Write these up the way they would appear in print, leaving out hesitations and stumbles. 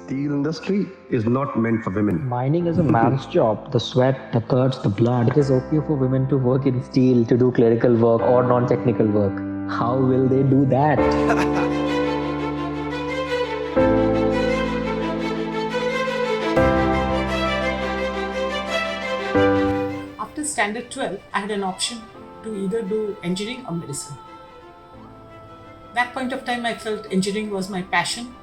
steel industry is not meant for women. Mining is a man's job. The sweat, the guts, the blood. It is okay for women to work in steel, to do clerical work or non-technical work. How will they do that? After standard 12, I had an option to either do engineering or medicine. That point of time, I felt engineering was my passion.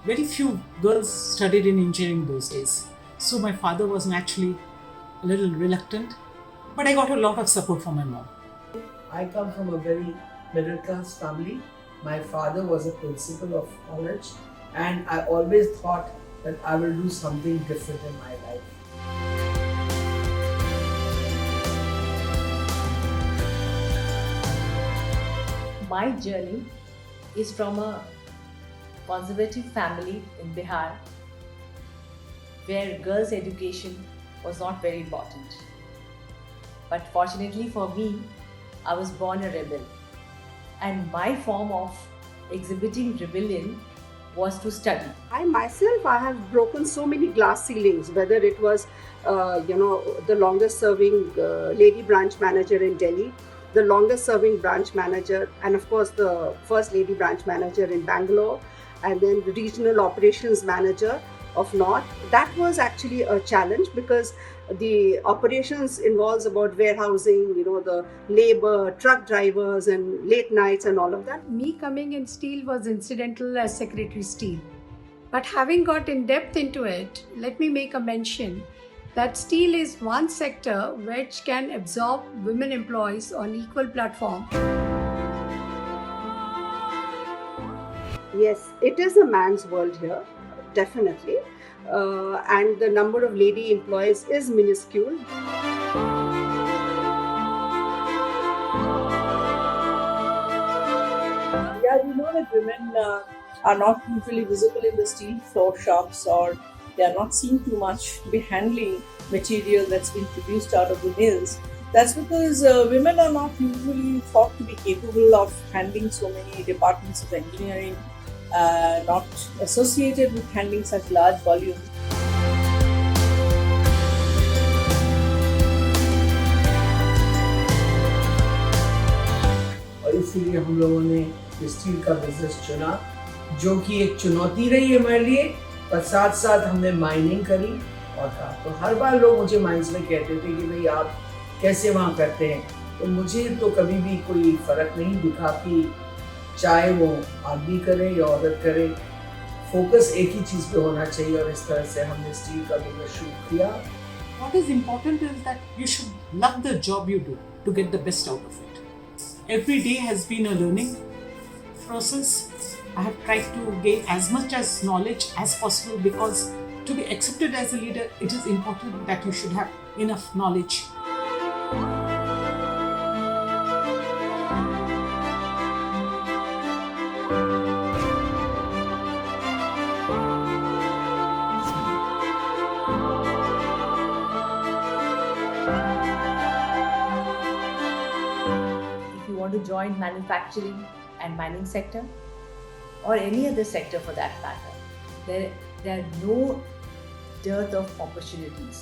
Very few girls studied in engineering those days. So my father was naturally a little reluctant, but I got a lot of support from my mom. I come from a very middle class family. My father was a principal of college, and I always thought that I will do something different in my life. My journey is from a conservative family in Bihar where girls' education was not very important. But fortunately for me, I was born a rebel. And my form of exhibiting rebellion was to study. I myself, I have broken so many glass ceilings, whether it was, the longest serving lady branch manager in Delhi, the longest serving branch manager, and of course the first lady branch manager in Bangalore, and then the regional operations manager of North. That was actually a challenge because the operations involves about warehousing, the labor, truck drivers and late nights and all of that. Me coming in steel was incidental as Secretary Steel. But having got in depth into it, let me make a mention that steel is one sector which can absorb women employees on equal platform. Yes, it is a man's world here, definitely. And the number of lady employees is minuscule. Yeah, we know that women are not usually visible in the steel floor shops, or they are not seen too much to be handling material that's been produced out of the mills. That's because women are not usually thought to be capable of handling so many departments of engineering, not associated with handling such large volumes. और इसीलिए हम लोगों ने steel का business चुना, जो कि एक चुनौती रही हमारे लिए, पर साथ साथ हमने माइनिंग करी और था। तो हर बार लोग मुझे माइंस में कहते थे कि भाई आप कैसे वहाँ करते हैं, तो मुझे तो कभी भी कोई फर्क नहीं दिखा कि चाहे वो आदमी करे या औरत करे, फोकस एक ही चीज़ पे होना चाहिए, और इस तरह से हमने स्टील का बिजनेस शुरू किया। What is important is that you should love the job you do to get the best out of it. Every day has been a learning process. I have tried to gain as much as knowledge as possible, because to be accepted as a leader, it is important that you should have enough knowledge. If you want to join manufacturing and mining sector, or any other sector for that matter, there are no dearth of opportunities.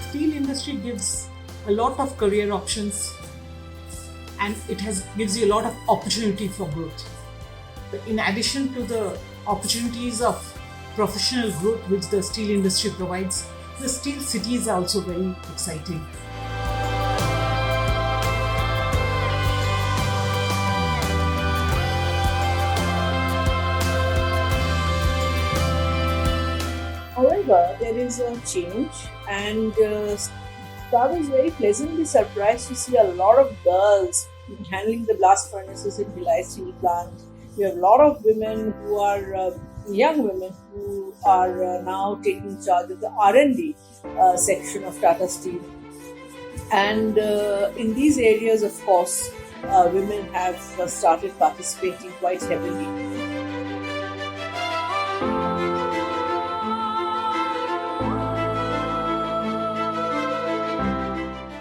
Steel industry gives a lot of career options, and it gives you a lot of opportunity for growth. But in addition to the opportunities of professional growth which the steel industry provides, the steel cities are also very exciting. However, there is a change, and I was very pleasantly surprised to see a lot of girls handling the blast furnaces in Bhilai Steel Plant. We have a lot of women who are young women who are now taking charge of the R&D section of Tata Steel. And in these areas, of course, women have started participating quite heavily.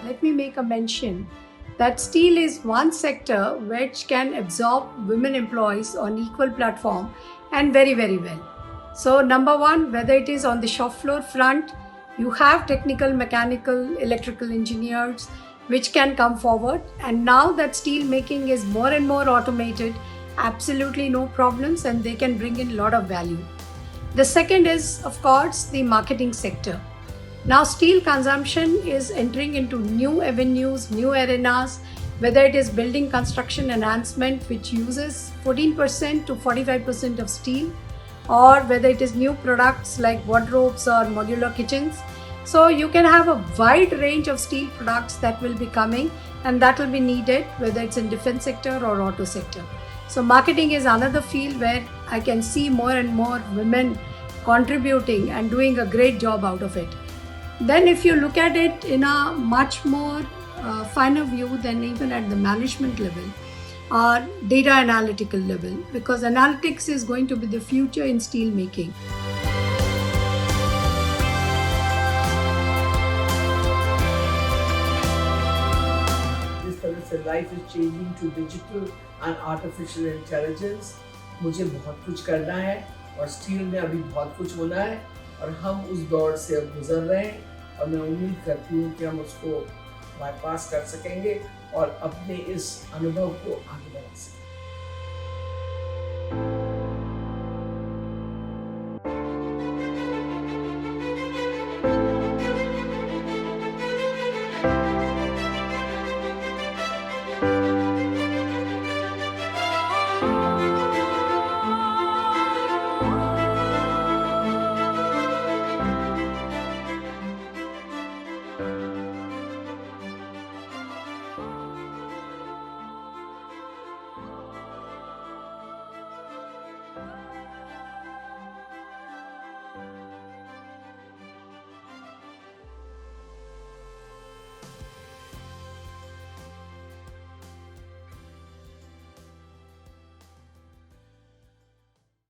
Let me make a mention that steel is one sector which can absorb women employees on equal platform and very, very well. So number one, whether it is on the shop floor front, you have technical, mechanical, electrical engineers which can come forward, and now that steel making is more and more automated, absolutely no problems, and they can bring in a lot of value. The second is, of course, the marketing sector. Now steel consumption is entering into new avenues, new arenas, whether it is building construction enhancement which uses 14% to 45% of steel, or whether it is new products like wardrobes or modular kitchens. So you can have a wide range of steel products that will be coming, and that will be needed whether it's in defense sector or auto sector. So marketing is another field where I can see more and more women contributing and doing a great job out of it. Then if you look at it in a much more finer view than even at the management level, or data analytical level, because analytics is going to be the future in steel making. जिस तरह से life is changing to digital and artificial intelligence, मुझे बहुत कुछ करना है और steel में अभी बहुत कुछ होना है, और हम उस दौर से अब गुजर रहे हैं, और मैं उम्मीद करती हूँ कि हम उसको बाईपास कर सकेंगे और अपने इस अनुभव को आगे बढ़ा सकेंगे।